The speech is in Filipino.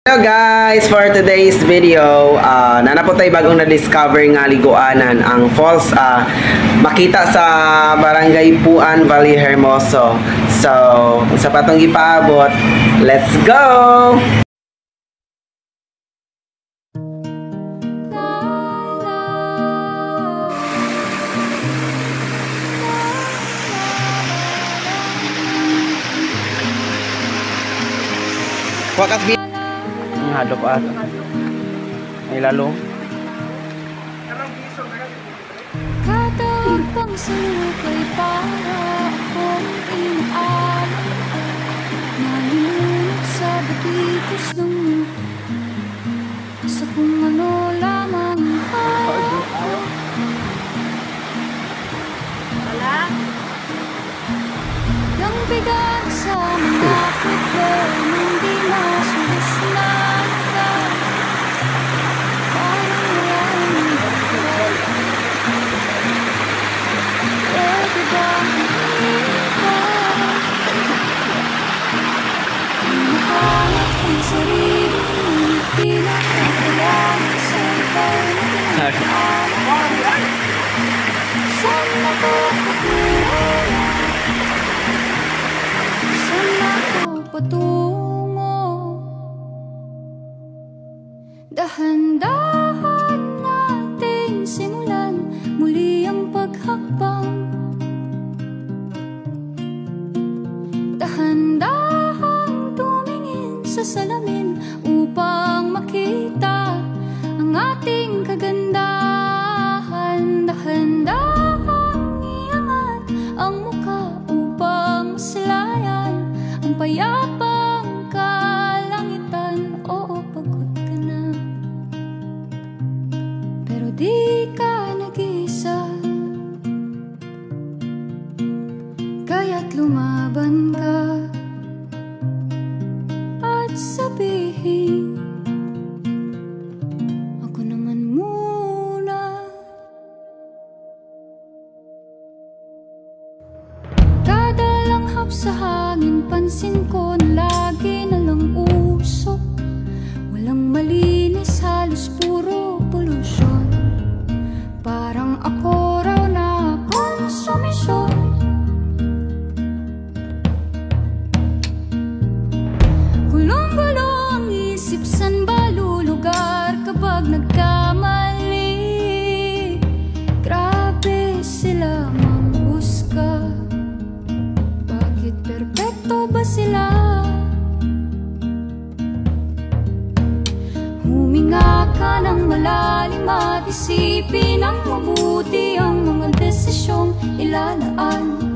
Hello guys, for today's video, nana po tayo bagong na-discover nga liguanan ang falls makita sa Barangay Puan, Valle Hermoso. So, sa patong ipaabot, let's go! Wakas bi hadap at ay lalo kataon pang sulukay para akong inaalam nalulunod sa batikos ng sa kung ano lamang ako wala yang bigat sa mga problema hindi masolusyonan ka parang walang pwede bang iba hinahanap ang sarili hindi nakakayaan sa ikaw na tinataalan saan ako patungo saan ako patungo dahan-dahan natin simulan muli ang paghakbang dahan-dahan tumingin sa salamin upang makita ang ating kagandahan dahan-dahan iangat ang mukha upang masilayan ang payapang kalangitan. Oo, pagod ka na pero di ka nag-isa kaya't lumaban ka at sabihin ako naman muna. Kada langhap sa hangin pansin ko na lagi na lang usok walang malinis halos puro polusyon parang ako raw na konsumisyon gulong-gulo ang isip san ba lulugar kapag nagkamali grabe sila manghusga bakit perpekto ba sila huminga ka ng malalim at isipin ang mabuti ang mga desisyong ilalaan